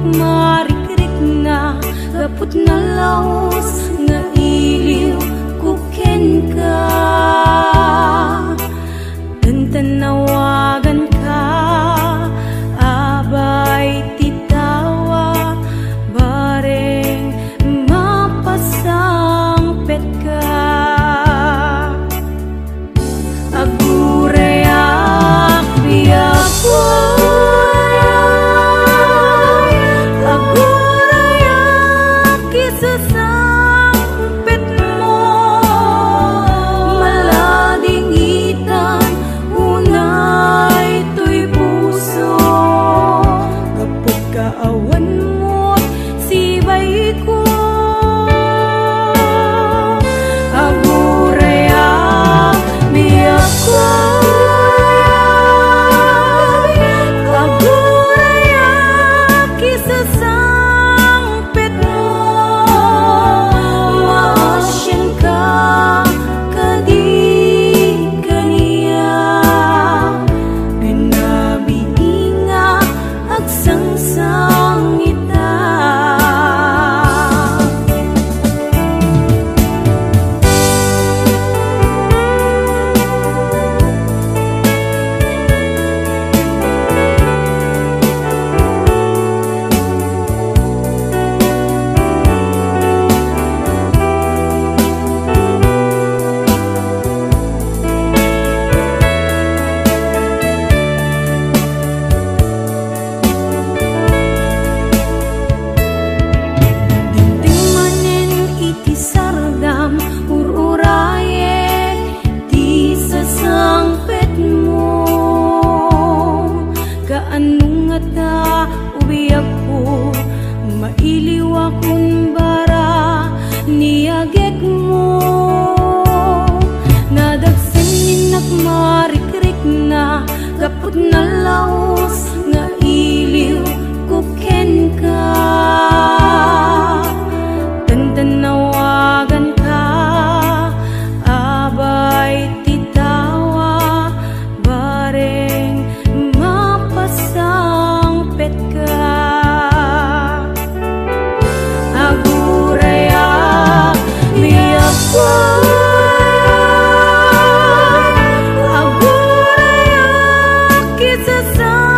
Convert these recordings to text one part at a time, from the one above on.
nagmarikrik na gapot na laos nga iliw kuken ka. Tanawagan ka, abay titawa, bareng mapasangpet ka. Agurayak biyak ko, agurayak isasangpet mo, malading itan to'y puso, kapag kaawan mo sibay ko. Agurayak biyak ko, agurayak isasangpet mo, maasyan ka mailiw akong bara niyagek mo, nadagsan ni nagmarikrik na gapot na laos nga iliw kuken ka. Tanawagan ka, abay titawa, bareng mapasangpet ka. Agurayak biyak ko, agurayak isasangpet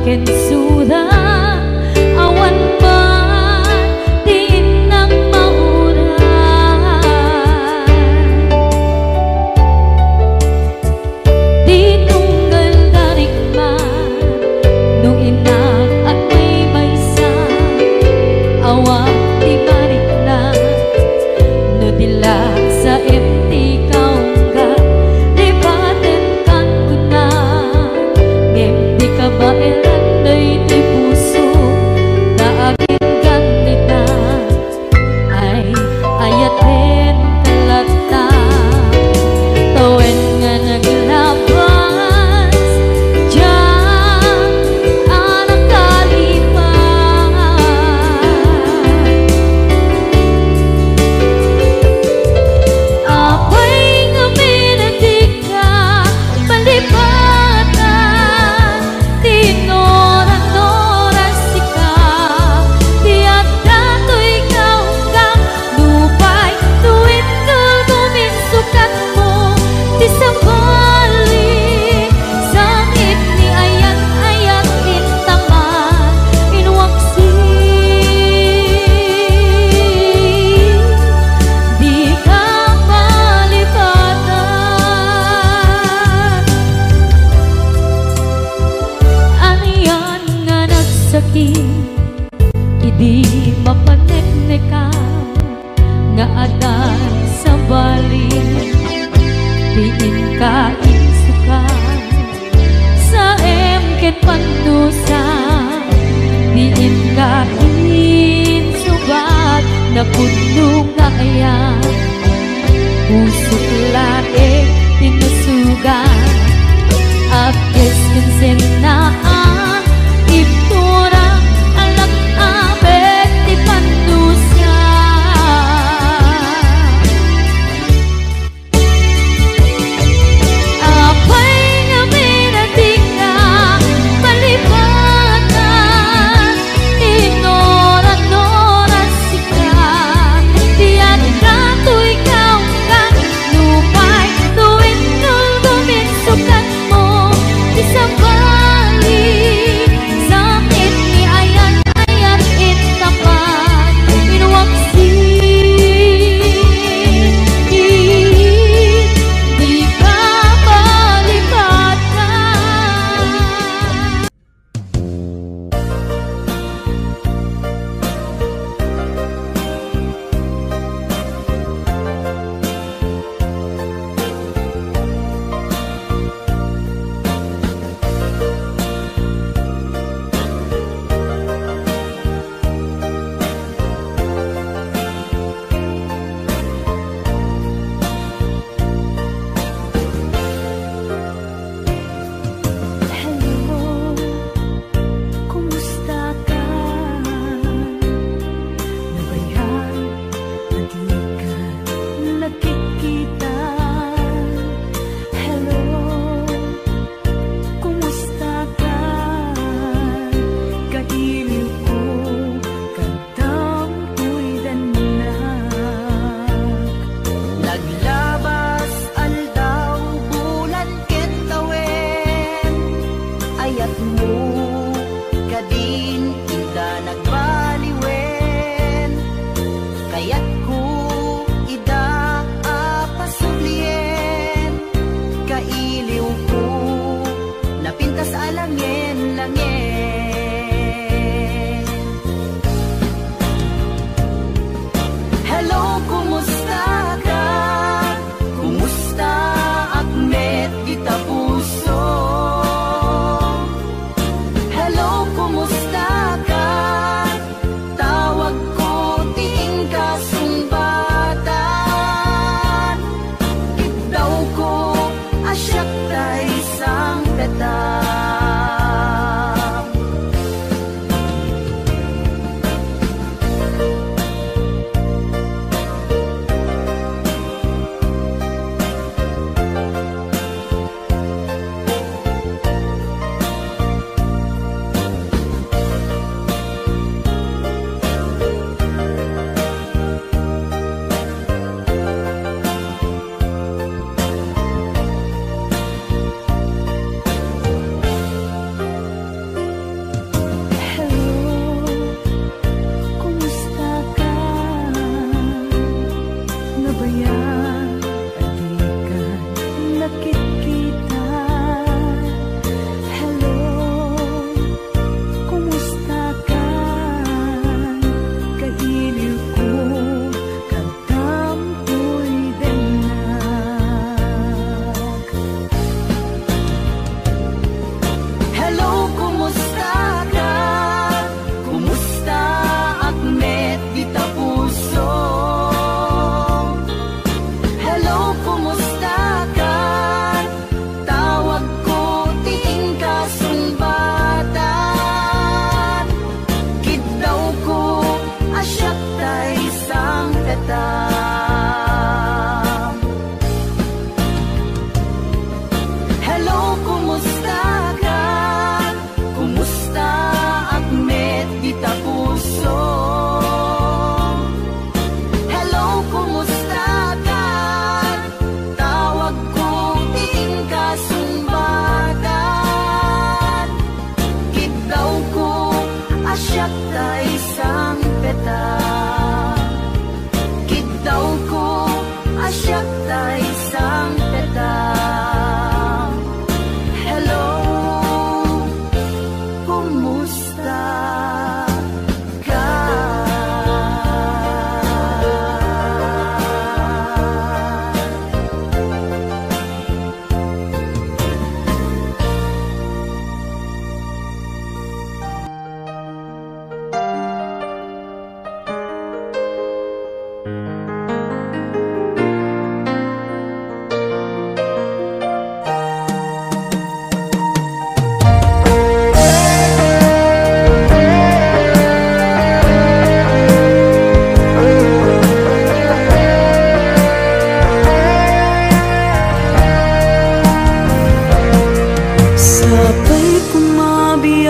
ken suda awan man din nang mauran di tunggal darigman nung inak at may maysa awang di mariklan no dilag sa empty kaungga libaten kan kuna ngem di kabailan day di puso na aging ganita ay ayaten kalata tawen nga naglabas dyan anak kalipan apay nga minatig ka palipatan tinora-nora sika tiyak dato'y kaunggang lupay tuwid kagumit sukat mo di sabali sangit ni ayat-ayat intaman inwaksi di ka palipatan aniyan nga nagsakit idi mapaneknekan nga adan sa bali diin ka insukan sa emken panusa diin ka insubat na puno nga ayan pusok lae tinusugan apkes kinsenaan ipturang alak abet di panusa apay nga minatig ka palipatan tinora-nora sika tiyan dato'y kaunggang lupay tuwid kagumit sukat mo di sabali sakit ni ayat-ayat intapan inwaksi di ka palipatan. Hello, kumusta ka? Nabayan, hindi ka nagkikita. Hello, kumusta ka? Kailiw ko, kantang ko'y danak. Naglabas aldaw bulan ket tawen ayat mo kadin ida nagbaliwen kayat ko ida apasublien kailiw ko napintas alangin-langin. Hello, kumusta ka? Kumusta akmet kita puso? Hello, kumusta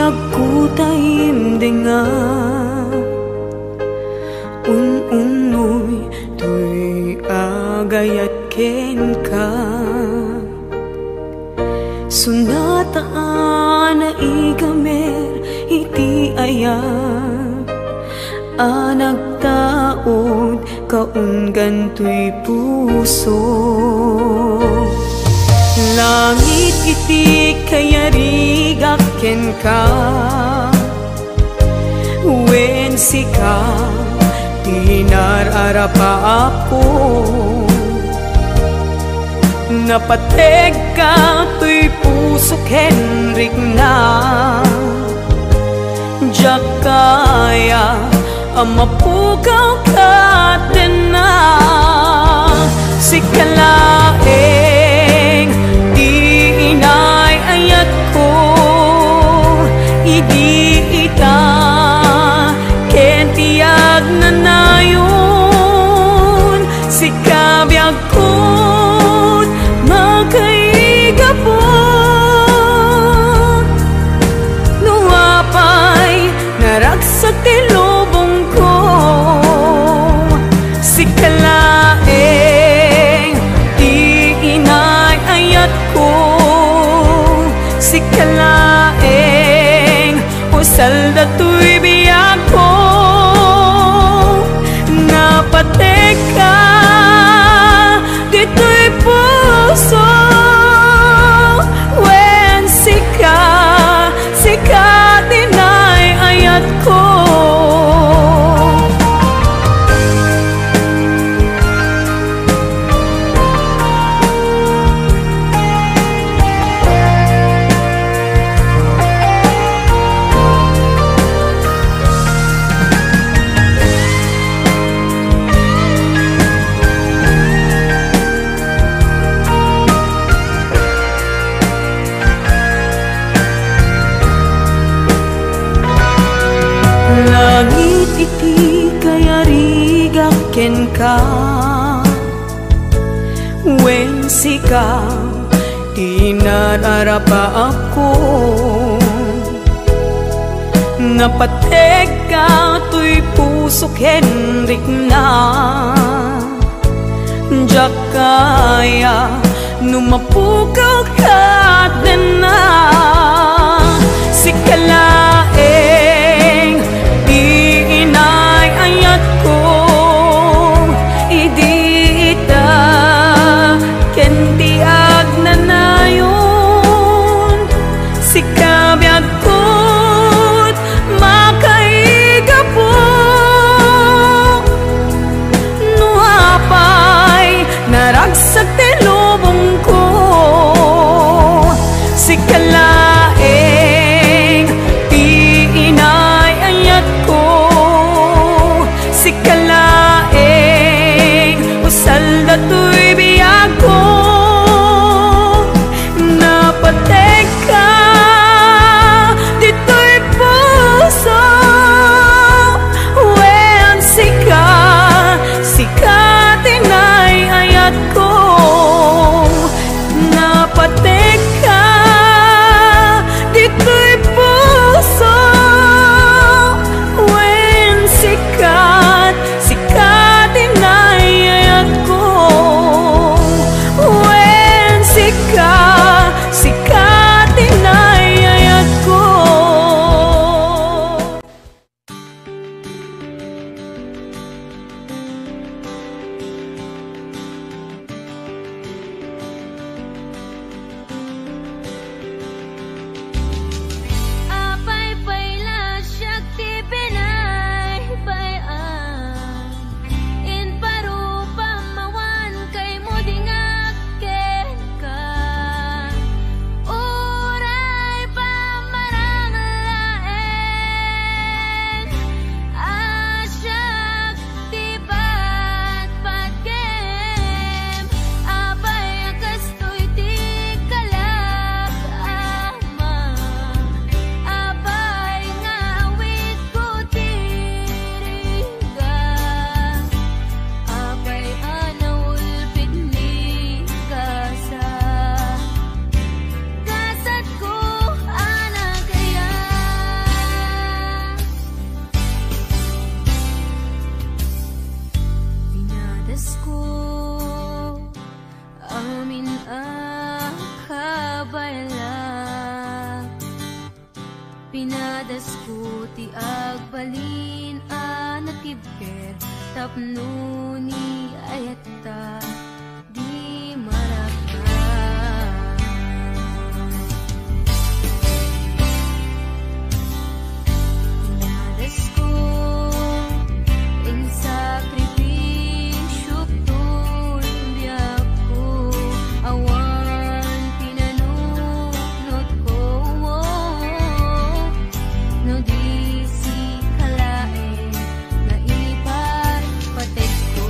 agkutayim denga unoy tuy agayat ken ka sunataan na igamer iti ayat anak taod kaunggan tuy puso langit iti kayarigak ken ka wen sika tinararapa ako napateg ka tuy puso kenrik na jak kaya amapukaw ka din na sikalaeng di inay ayat ko idi ita ken tiyag na nayon sikabiyag ko't magkaigapot nuapay naragsak ti lubong ko sikalaeng di inay ayat ko sikalaeng usal dato'y biyak ko napatek ka dito'y puso wen sika dinay ayat ko langit iti kayarigak ken ka wen sika tinararapa ako napateg ka tuy puso kenrik na jak kaya numapukaw ka din na sikalaeng di inay ayat ko idi ita ken tiag na nayon sikabiyag ko't makaigapot nuapay naragsak ti lubong ko sikala Nadaskuti agbalin anatibker tapnuni ayatta di maraka. Nadasko in sakripisyo tulbiako awan pinanunod ko no di si kalae na ipagpatek ko.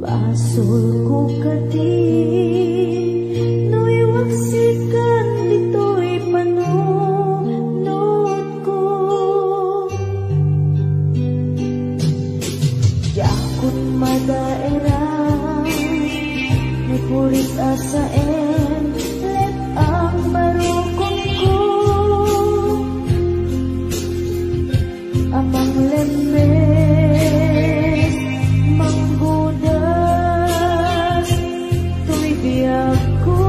Basol ko kadi no'y waksikan dito'y panunod ko. Yakot madaera may purit asaen let ang barukong ko. Amang lemes manggudas tu'y biyag ko.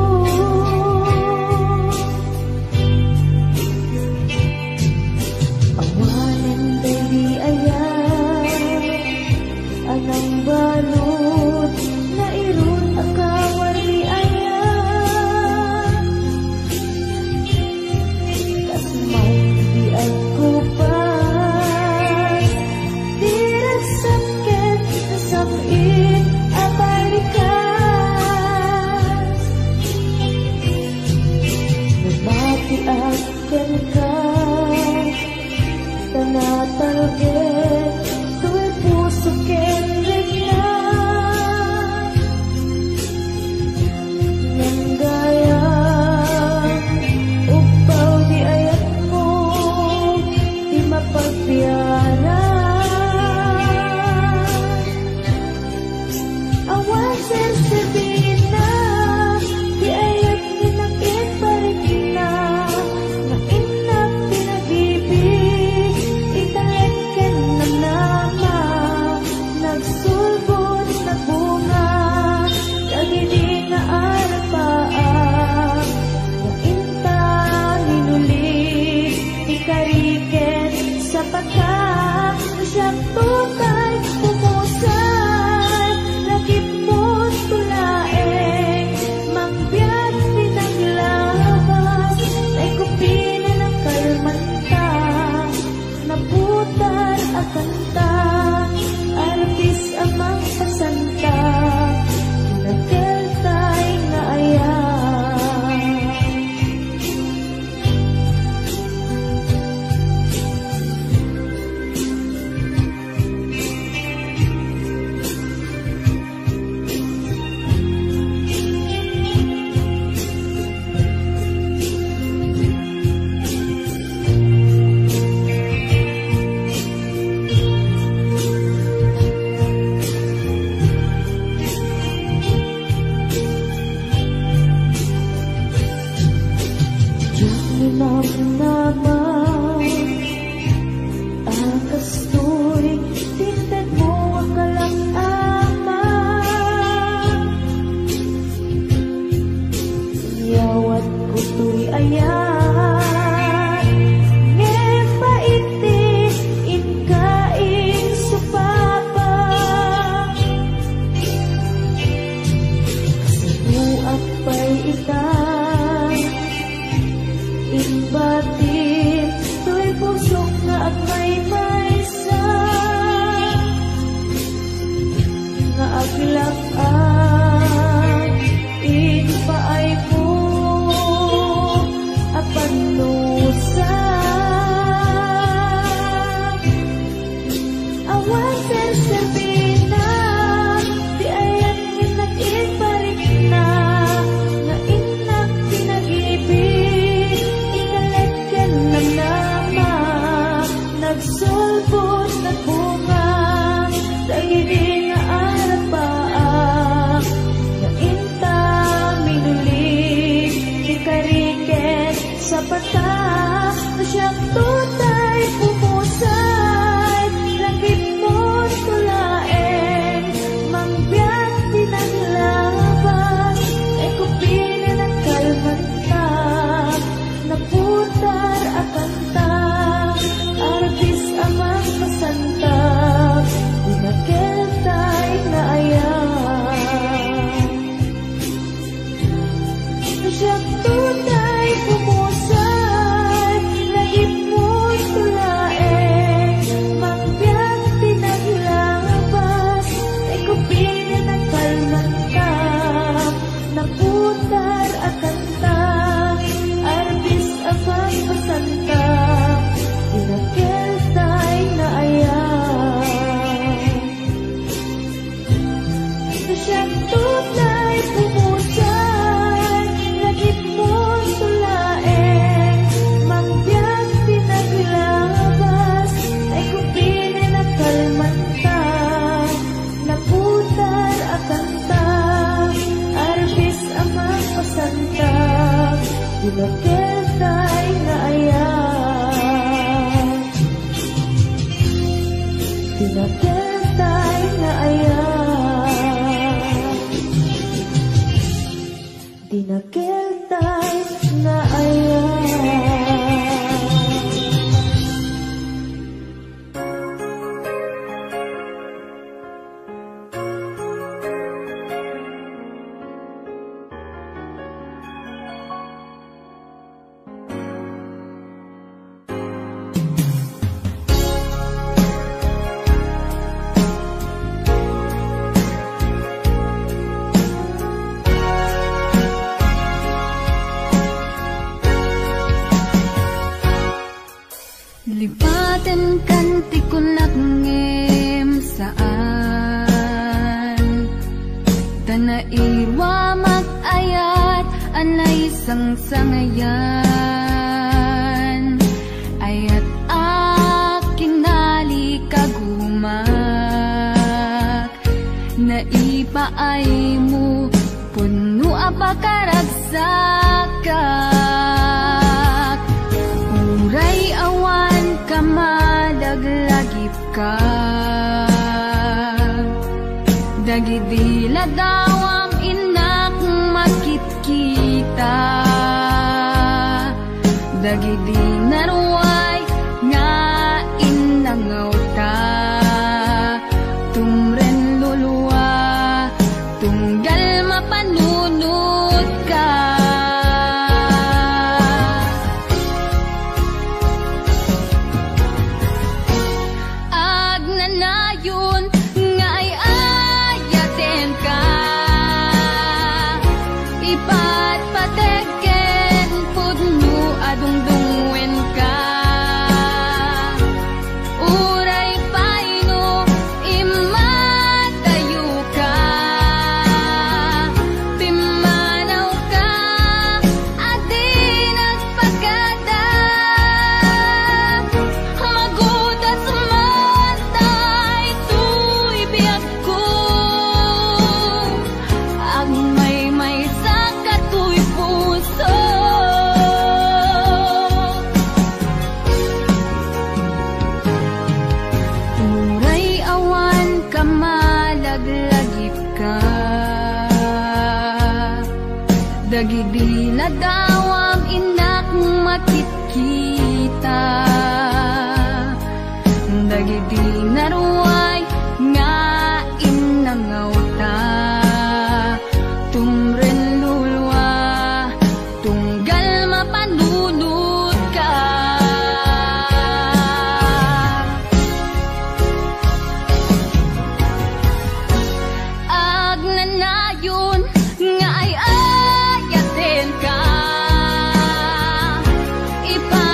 Awanan dali ayan anang balot na irun akawan ni ayan. Tas may biyag ko pa dirasakit nasapit abalikas. Nagmati akin ka tanatalgit tu'y puso kenrig na nang gaya upaw di ayat mo di mapagbiyaran. Awan sasabihin na di ayat ninakit parig na na inak pinag-ibig italagkan ng nama nagsulbot na bunga kagidi nga arapaan na inta ninulit ikariket sa pagka siyang tukay pumusay lagip mo't tulaeng mangbiyak pinaglabas ay kupina ng kalmanta naputar at kanta arpis amang pasanta nagkaltay nga ayan. Naman akastoy tintad mo ang kalangama yawat ko to'y ayan ngepaiti inkain supapa sinuak pa'y itang inbatin to'y pusok na at may maysa nga aglakan inpaay mo apanusa awan sersabina di ayan minakit parik na nga inak pinag-ibig ikalagkan ng nama nagsulbot na bunga dagidi nga arapaan siyang tunay pumusan, lagip mo sulain, mangbiyak pinaglabas, ay kupinin at kalmanta, naputar at kanta, arbis amang pasanta, dinaketay nga ayan, dinaketay nga ayan, dinaketay nga ayan. Lipaten kanti ko nagngem saan Tanairwa mag-ayat anay sang-sangayan Ayat akin nali kagumak Naipaay mo puno apakaragsakat Uray awan kamadaglagip ka Dagidila dawam inak makit-kita Dagidi naruay nga inangaw ta Tumren luluwa tunggal mapanunod ka Agnanayon nga ay ayaten ka Ipatpateken pudno adungdungwen ka Uray paino imatayo ka Pimanaw ka adi nagpagada Magudas man tay tuy biyak ko Ang may sakat tuy puso Uray awan ka malaglagip ka Dagidi na dawam inak makit-kita Dagidi naruay nga inangaw ta Tumren lulwa tunggal mapanunod ka Agnanayon nga ay ayaten ka Ipa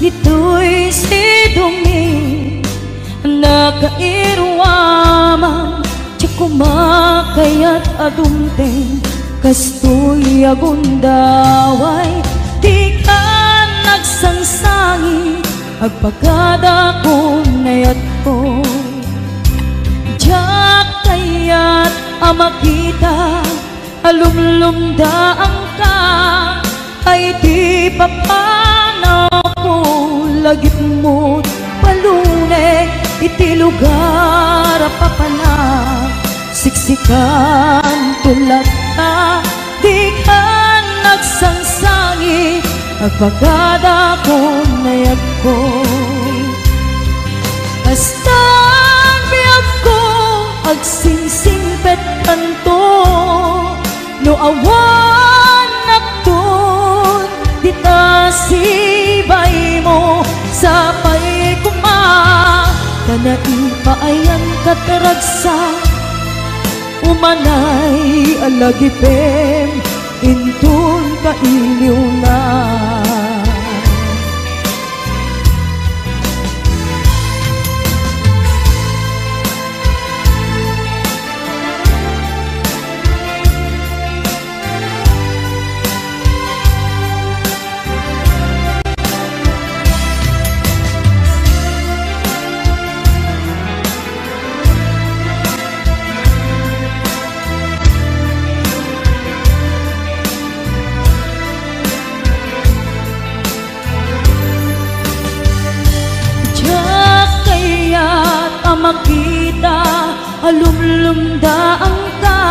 ito'y sidumi nakairwamang tiyak kumakayat adumteng kastoy agundaway di ka nagsangsangi agpagada ko nayat ko diyak kayat amakita alumlumdaang ka ay di papanaw ko lagip mo't paluneg iti lugar papanak siksikan tulat ka di ka nagsangsangi agpagada ko nayag ko kastan biyag ko agsingsingpet kanto no awan nagtun dita sibay mo sapay kuma kanaipayan kataragsa umanay alagipem intun kailiw na makita alumlumdaang ka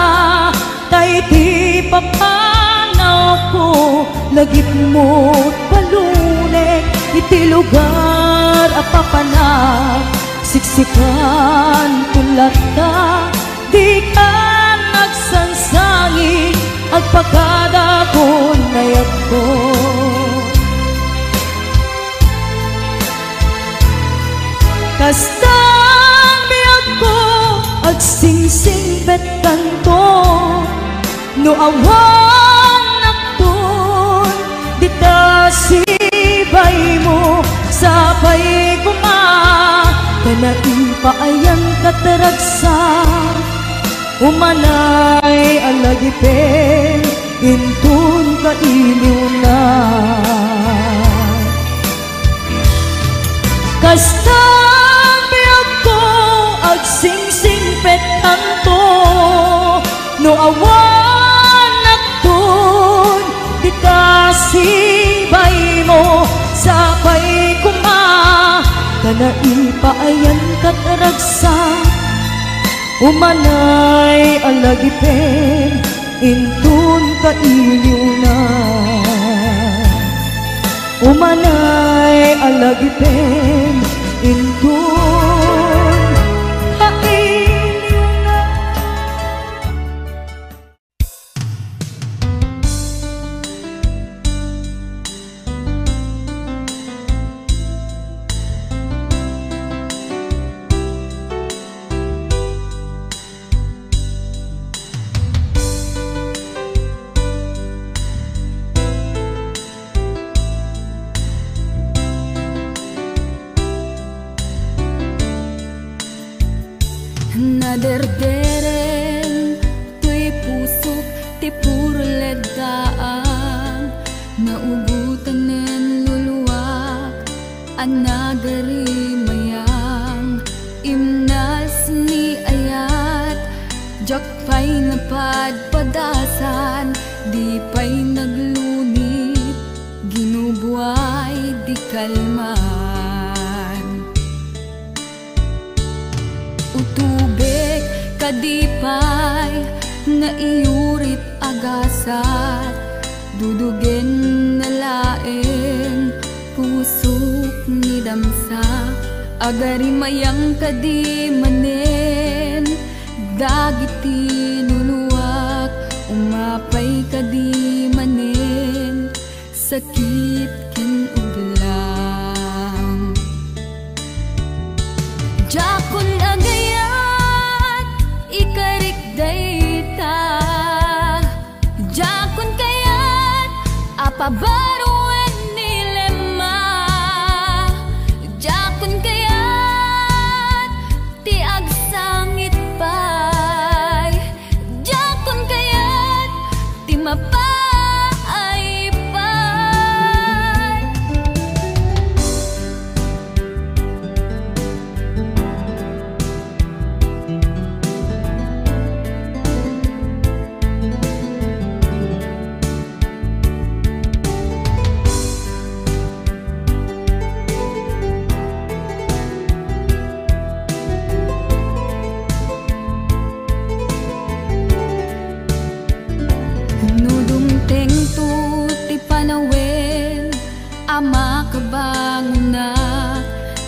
tay di papanaw ko lagip mo't paluneg iti lugar apapanak siksikan tulat ka di ka nagsansangi agpagada ko nayag ko kasta agsingsing-bet kanto no awan naktun dita sibay mo sapay kuma kanaipayan kataragsa umanay alagipin intun kailiw na kasta agsingsingpet kanto no awan nagtun dita sibay mo sapay kuma kanaipayan kataragsa umanay alagipin intun kailiw na umanay alagipin intun naderderen tuy pusok ti purledaan naugutan nen luluwak anagari mayang imnas ni ayat jakpay napadpadasan di pay naglunit ginubuay di kalman utubek kadipay na iyurit agasat dudugen na laeng pusok ni damsa agari mayang kadi manen dagiti nuluwak umapay kadi manen sakit ken uglang jakon agayat ikarik dayta jakon kayat apabaruan ni lemang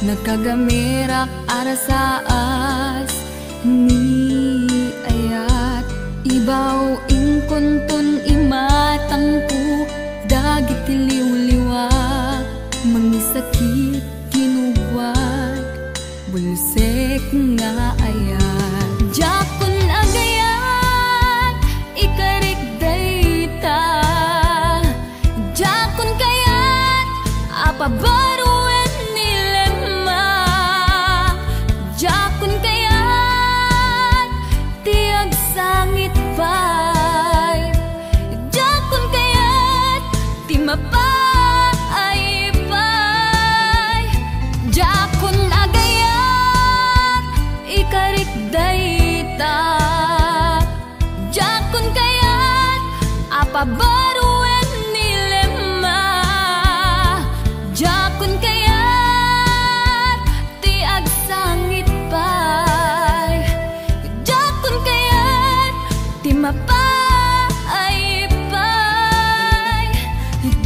Nagkagamerak arasaas ni ayat ibaw ingkonton imatangku dagit liw-liwa mangisakit kinubwat bulusek nga ayat jakon agayat ikarik dayta jakon kayat apabaruan nilema jakon kayat tiag sangit pay jakon kayat timapay pay jakon agayat ikarik dayta jakon kayat apabaruan nilema jakon kayat tiag sangit pay jakon kayat timapay pay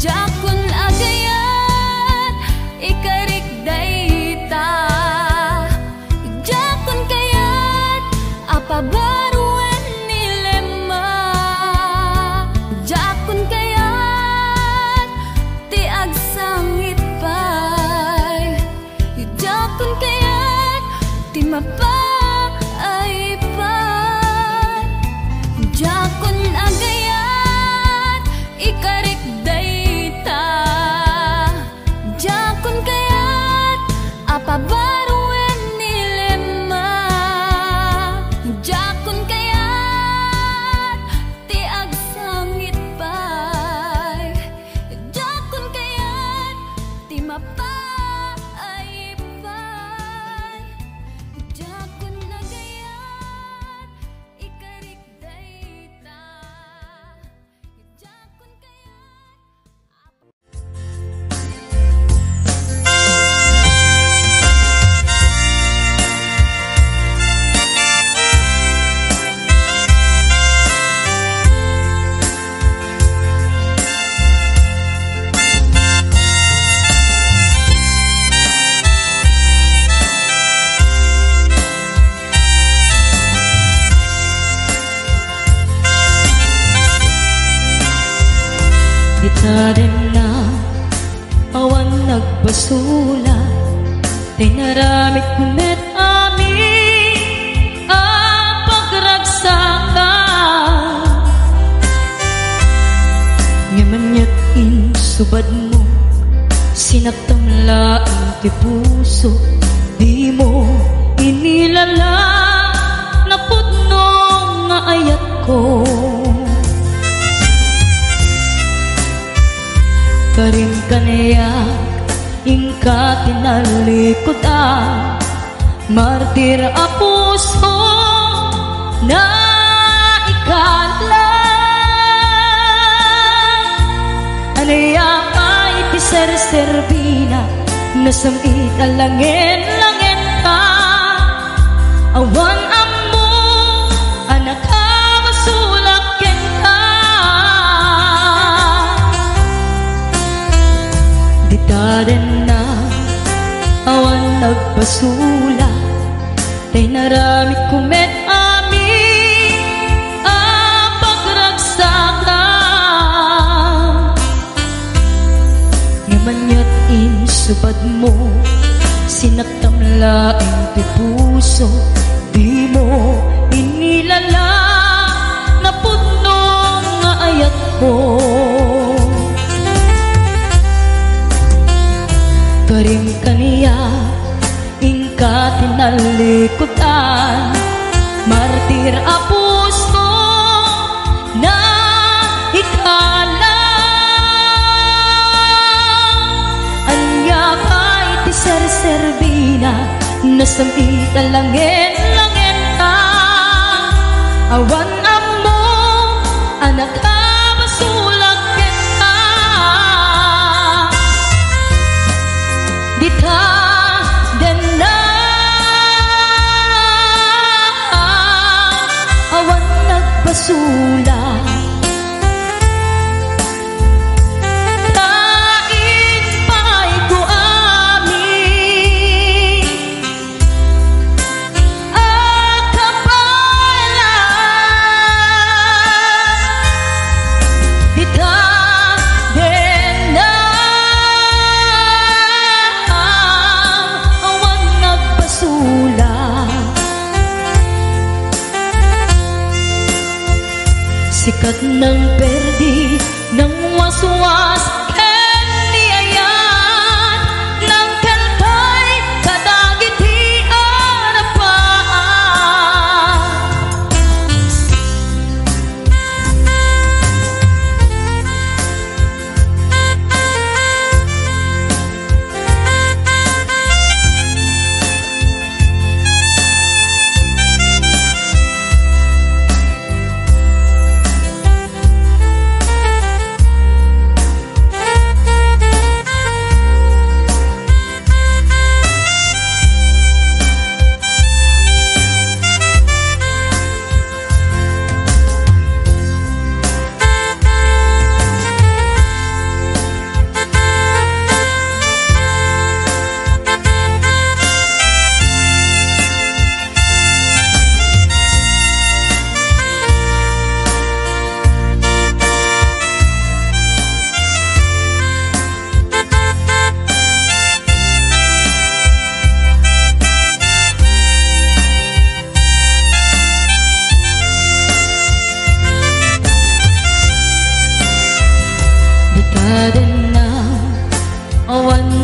jakon agayat ikarik dayta jakon kayat apabaruan nilema jakon kayat tiag sangit pay jakon kayat timapay pay jakon agayat ikarik dayta jakon kayat apabaruan nilema jakon kayat tiag sangit pay jakon kayat timapay pay jakon agayat ikarik dayta jakon kayat Kita rin na awan nagbasula tinaramit kumet amin ang pagragsakan ngamanya't insubad mo sinaktam laing ti puso di mo inilala na pudno nga ayat ko karim kanaya ingka tinalikodan martir a puso na ikala anaya ay tiserserbina nasamit alangin-langin ka awan amo anak masulakin ka ditaden na awan nagpasula tay naramit kumet amin ang pagragsakan ngamanya't insubad mo sinaktam laing ti puso di mo inilala na pudno nga ayat ko karim kaniya ingka tinalikodan martir a puso na ikala anya kay ti serserbina nasamit alangin-langin ka awan amo anak masulag kita dita den na awan nagbasula tain pa'y ko amin Sikat ng perdi, ng waswas, hindi ayan, ng kalkay, kadagiti arapaan.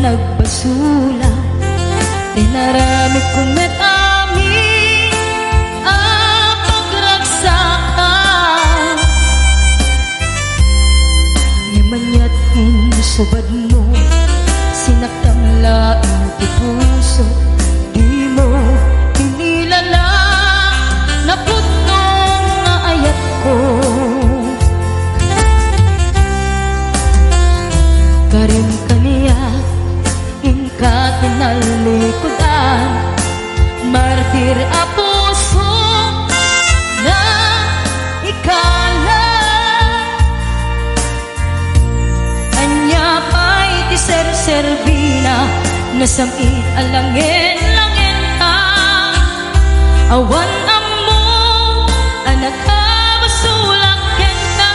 Nagbasula, tinarami kong natami ang pagragsakan. Nimanyat subad mo, sinaktan laing puso, di mo inilala, naputong na ayat ko. Karin kaniya katinalikudan, martir a puso na ikalat. Anya pa'y ti ser-servina, nasamit alangin-langin ka. Awan amo, anak ka masulak kenta.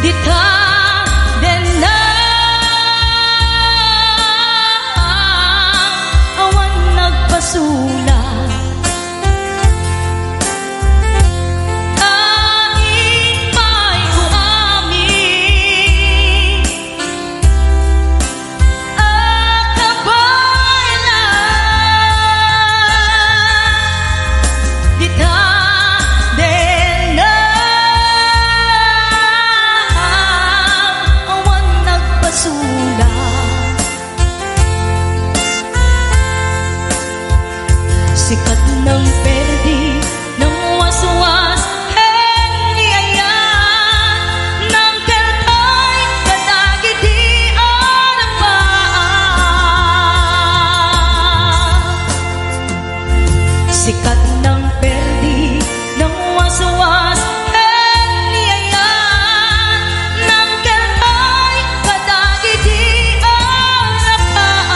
Dita sula aing may uami akabaylan dita dena awan nagpasula. Sikat ng perdi, ng waswas, hindi ayan, ng kalkay, kadagiti arapaan. Sikat ng perdi, ng waswas, hindi ayan, ng kalkay, kadagiti arapaan.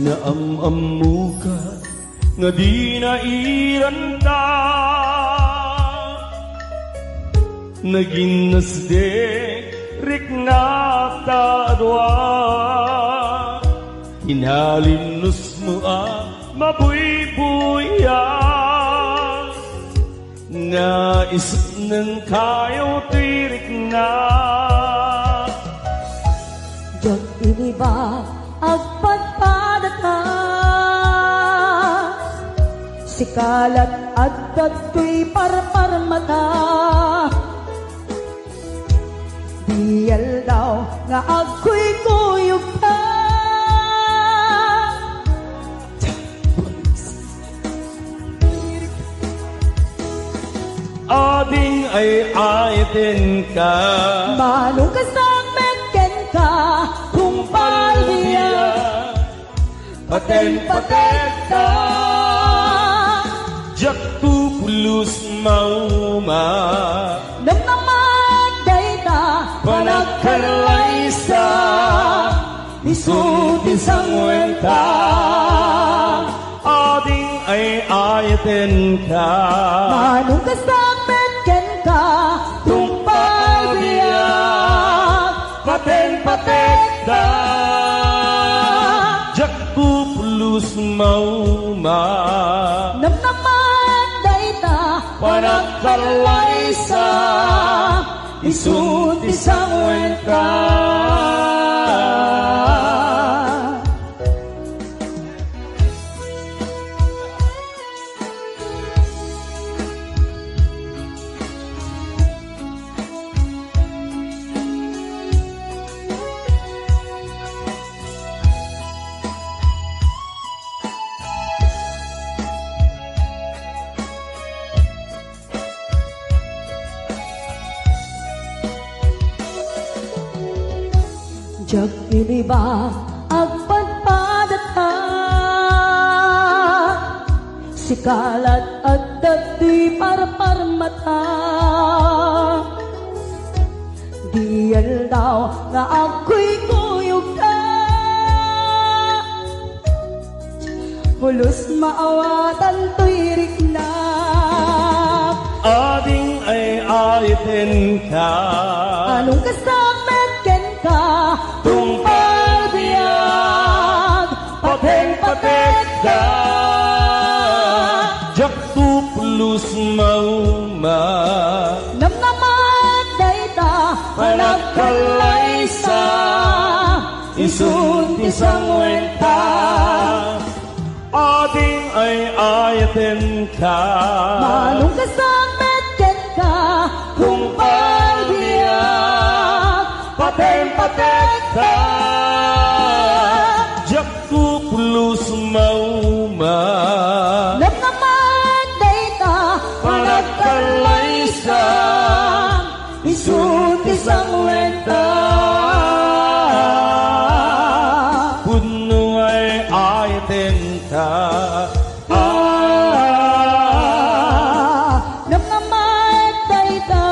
Naamam ka nga di nairan ka, naginasdek rik na tadwa, hinalimnos mo mabuybuya, nga isip ng kayo tirik na. Diyan iniba agpadpadata, sikalat at dato'y parparmata. Diyal daw nga ako'y kuyog ka, ading ay ayatin ka, manong kasang meken ka kung palhiya. paten-paten ka. Jak tu pulus mauma Namnaman dayta panagkalaysa isu isang wenta ading ay ayaten ka manong kasapit ken ka tumpal biyak paten-paten ka. Jak tu pulus mauma Namnaman dayta panagkalaysa isut isang wenta. Jak iniba agpadpadata sikalat at dati parmata diyal daw nga ako'y kuyog ka hulos maawatan to'y rikna Ading ay ayatin ka anong kasapit ken ka tumpal biyak paten-paten ka. Jak tu pulus mauma namnaman dayta panagkalaysa isut isang wenta. Ading ay ayatin ka manong kasapit ken ka tumpal biyak paten-paten ka. Jak tu pulus mauma namnaman dayta panagkalaysa isut isang wenta. Puno ay ayatin ka namnaman dayta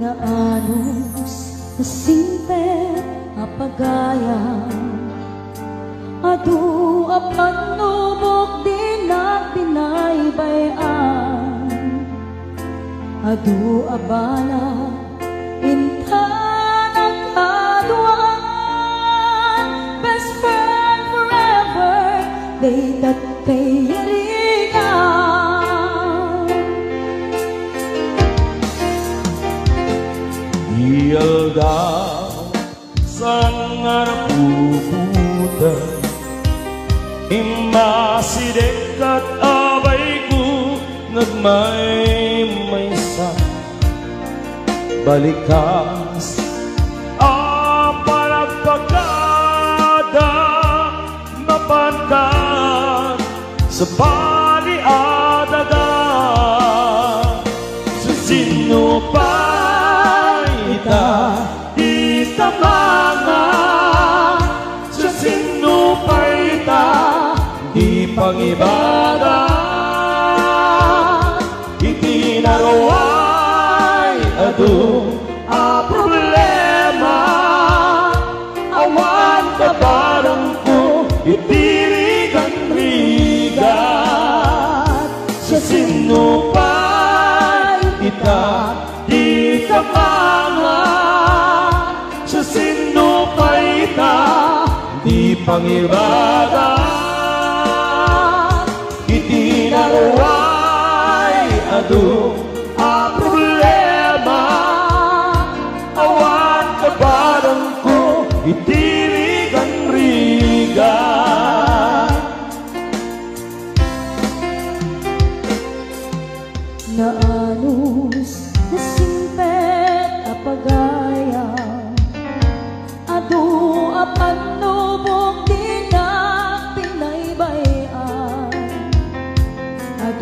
nga anos na simpe apagaya adu apan nubok din na pinaybayan adu abala intan ang kaduan best friend forever they that kayarigan Iyalda sangar puputa Imasidek at abay ko nagmay-maysa Balikas paragpagkada mapandan sa baliadaga sa sinupay ita mga sa sinupay di pangibada itinaraway adu a problema awan ka barang ko itirigan rigat sa sinupay di ka mga sa sinupay di pangibada itinaraway adu a problema awan ka barang ko itirigan rigat na anos na simpe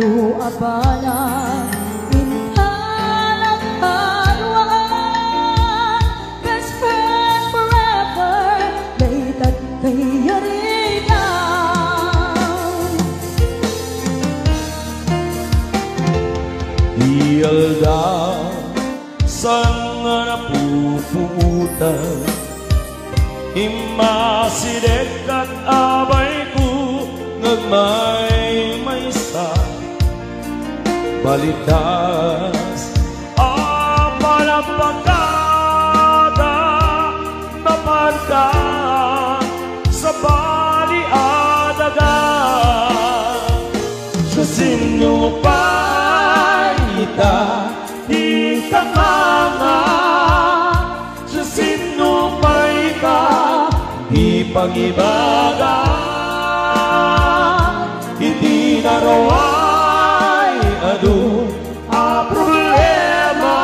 tu abana inhalang haluan. Best friend forever, laytat kay arigaw. Iyalda sang napuputan, imasidek at abay ko ngagmay maysa balitas apalapagada napagka sa baliadaga sa sinupay ita di ka mga sa sinupay ka di pangibaga hindi na raway adu a problema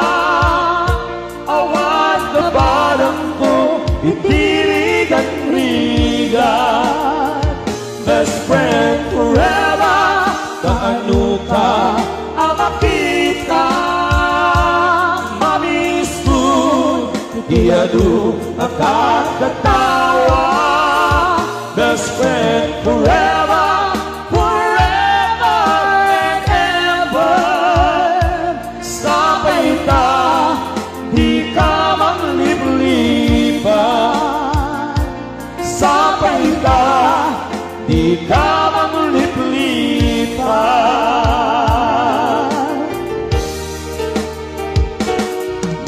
awan na parang ko itirigan rigat best friend forever kaano ka ang makita mamiss ko di adu ang kakatawa best friend forever di ka manglip-lipan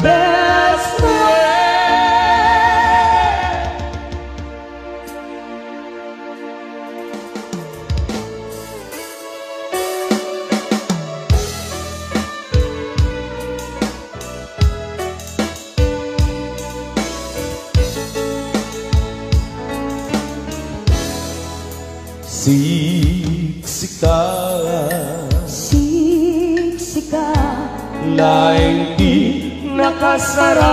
best friend. Siksika, Siksika, laing di nakasaraka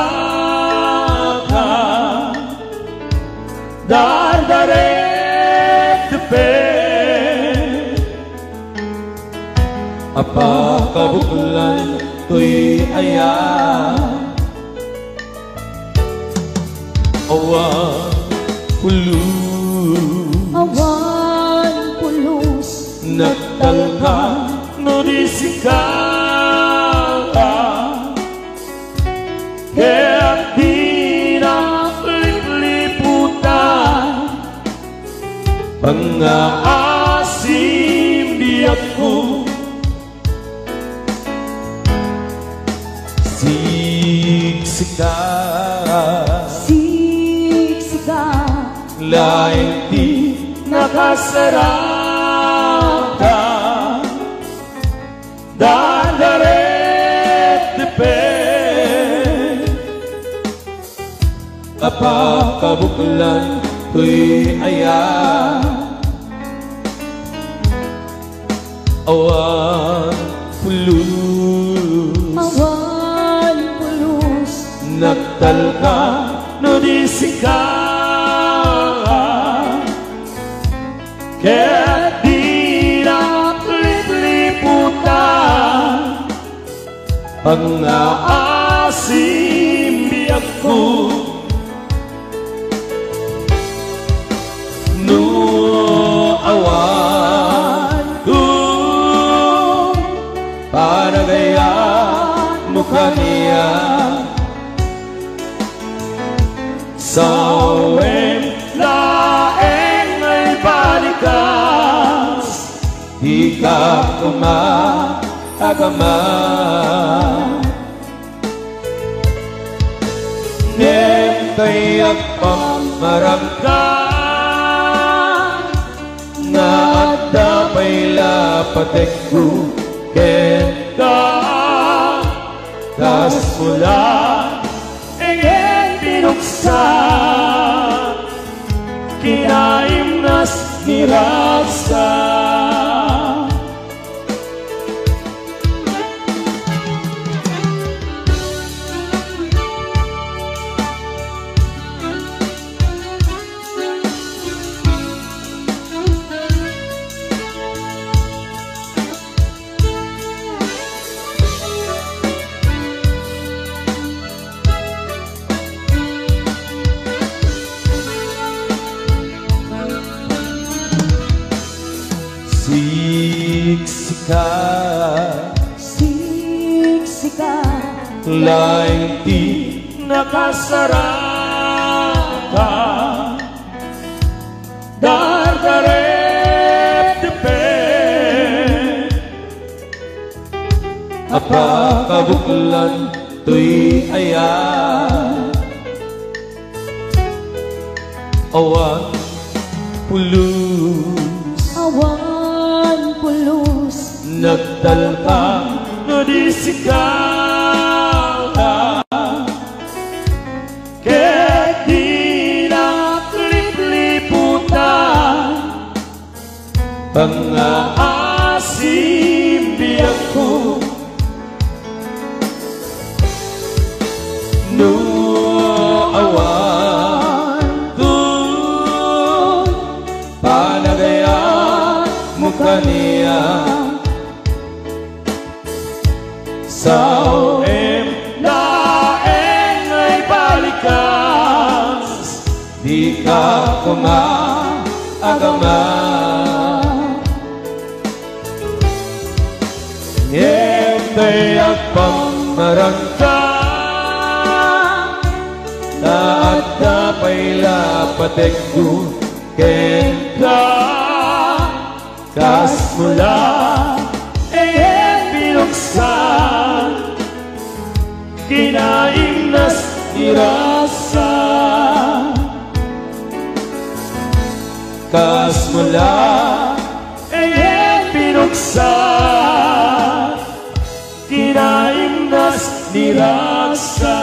dardaret tepe apa kabuklan tuy aya awan hulu awan pulus nagtalka no disika kaya di na liputan pang-aasim diyak ko siksika Siksika, laing di nakasaraka dardaret tepe apa kabuklan tuy aya awan pulus awan pulus nagtalka no disika kaya di na liputan pang-aasim biyak ko no awan para gaya mukha niya sawin laeng ay balikas di ka kumaagama nem kayak pamarangka nga at dapay lapatek ko kenta tas mula ingin binuksa kinaim nas nirasa siksikan, laing di nakasaraka, dardarep depet, apakabuklan tuy ayan, awan pulus, awan pulus, nagtalka no di sikala, ket di naklipliputan, pangaasim biyak ko, no awan dun, panagayan mo kaniya, sao em daeng ay balikas, di ka kumaagama, ngempay at pamarangka, taat dapay lapatek ko, kenta kas mula binuksan, kinaimnas nirasa, kas mula binuksan, kinaimnas nirasa.